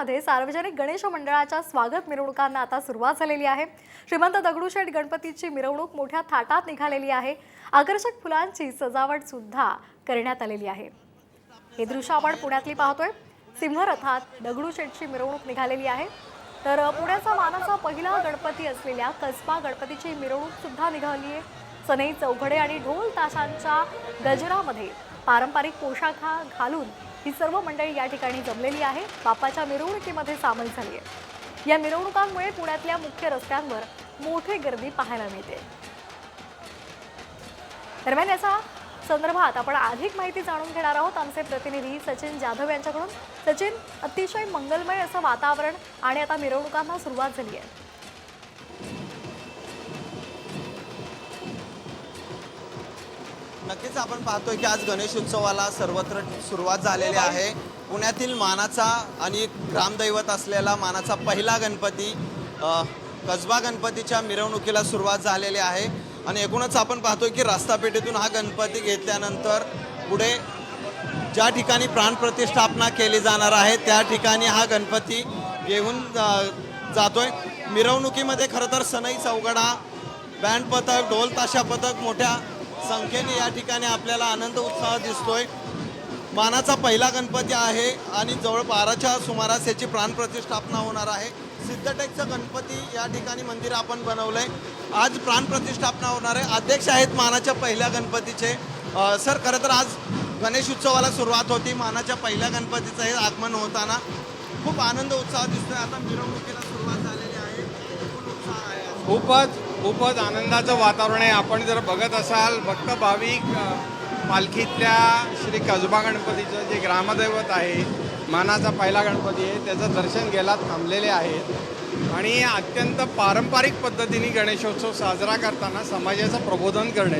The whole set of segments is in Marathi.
पुण्यामध्ये सार्वजनिक गणेश मंडळाच्या स्वागत मिरवणुकांना आता सुरुवात झालेली आहे। श्रीमंत दगडूशेठ गणपतीची मिरवणूक मोठ्या थाटात निघालेली आहे। आकर्षक फुलांची सजावट सुद्धा करण्यात आलेली आहे। हे दृश्य आपण पुण्यातली पाहतोय। सिंहरथात दगडूशेठची मिरवणूक निघालेली आहे। तर पुण्याचा मानाचा पहिला गणपती असलेल्या कसबा गणपतीची मिरवणूक सुद्धा निघाली आहे। सनई चौघडे आणि ढोल ताशांच्या गजरामध्ये पारंपरिक पोशाख घालून ही सर्व मंडळी या ठिकाणी जमलेली आहे। बाप्पाच्या मिरवणुकीमध्ये सामील झाली आहे। या मिरवणुकांमुळे पुण्यातल्या मुख्य रस्त्यांवर मोठी गर्दी पाहायला मिळते। दरम्यान याचा संदर्भात आपण अधिक माहिती जाणून घेणार आहोत आमचे प्रतिनिधी सचिन जाधव यांच्याकडून। सचिन, अतिशय मंगलमय असं वातावरण आणि आता मिरवणुकांना सुरुवात झाली आहे। नक्कीच आपण पाहतोय की आज गणेश उत्सवाला सर्वत्र सुरुवात झालेली आहे। पुण्यातील मानाचा आणि ग्रामदैवत असलेला मानाचा पहिला गणपती कसबा गणपतीच्या मिरवणुकीला सुरुवात झालेली आहे। आणि एकूणच आपण पाहतोय की रस्तापेठेतून हा गणपती घेतल्यानंतर पुढे ज्या ठिकाणी प्राणप्रतिष्ठापना केली जाणार आहे त्या ठिकाणी हा गणपती घेऊन जातोय। मिरवणुकीमध्ये खरं तर सनई चौघडा, बँड पथक, ढोल ताशा पथक मोठ्या संख्येने या ठिकाणी आपल्याला आनंद उत्साह दिसतोय। मानाचा पहिला गणपती आहे आणि जवळ 12च्या सुमारास याची प्राणप्रतिष्ठापना होणार आहे। सिद्धटेकचं गणपती या ठिकाणी मंदिर आपण बनवलंय। आज प्राणप्रतिष्ठापना होणार आहे। अध्यक्ष आहेत मानाच्या पहिल्या गणपतीचे। सर, खरं तर आज गणेश उत्सवाला सुरुवात होती। मानाच्या पहिल्या गणपतीचं हे आगमन होताना खूप आनंद उत्साह दिसतोय। आता मिरवणुकीला सुरुवात झालेली आहे। खूपच आनंदाचं वातावरण आहे। आपण जर बघत असाल, भक्त भाविक पालखीतल्या श्री कसबा गणपतीचं जे ग्रामदैवत आहे, मानाचा पहिला गणपती आहे, त्याचं दर्शन घ्यायला थांबलेले आहेत। आणि अत्यंत पारंपरिक पद्धतीने गणेशोत्सव साजरा करताना समाजाचं प्रबोधन करणे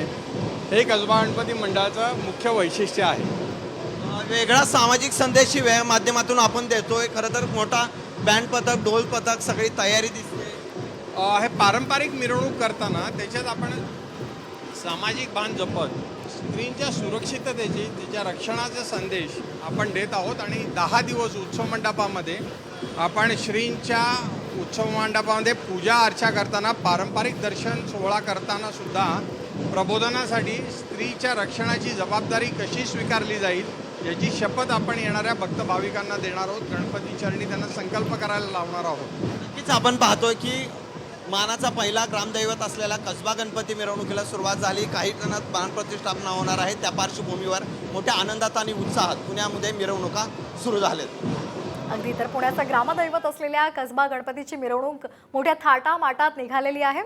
हे कसबा गणपती मंडळाचं मुख्य वैशिष्ट्य आहे। वेगळा सामाजिक संदेश या माध्यमातून आपण देतोय। खरं तर मोठा बँड पथक, ढोल पथक, सगळी तयारी दिसते। हे पारंपरिक मिरवणूक करताना त्याच्यात आपण सामाजिक बांध जपत स्त्रींच्या सुरक्षिततेची, तिच्या रक्षणाचा संदेश आपण देत आहोत। आणि 10 दिवस उत्सव मंडपामध्ये आपण श्रींच्या उत्सव मंडपामध्ये पूजा अर्चा करताना, पारंपरिक दर्शन सोहळा करताना सुद्धा प्रबोधनासाठी स्त्रीच्या रक्षणाची जबाबदारी कशी स्वीकारली जाईल याची शपथ आपण येणाऱ्या भक्त भाविकांना देणार आहोत। गणपती चरणी त्यांना संकल्प करायला लावणार आहोत। नक्कीच आपण पाहतोय की मानाचा पहिला ग्रामदैवत असलेला कसबा गणपती मिरवणुकीला सुरुवात झाली। काही जणांत प्राणप्रतिष्ठापना होणार आहे। त्या पार्श्वभूमीवर मोठ्या आनंदात आणि उत्साहात पुण्यामध्ये मिरवणुका सुरू झाल्यात। अगदी तर पुण्याचा ग्रामदैवत असलेल्या कसबा गणपतीची मिरवणूक मोठ्या थाटामाटात निघालेली आहे।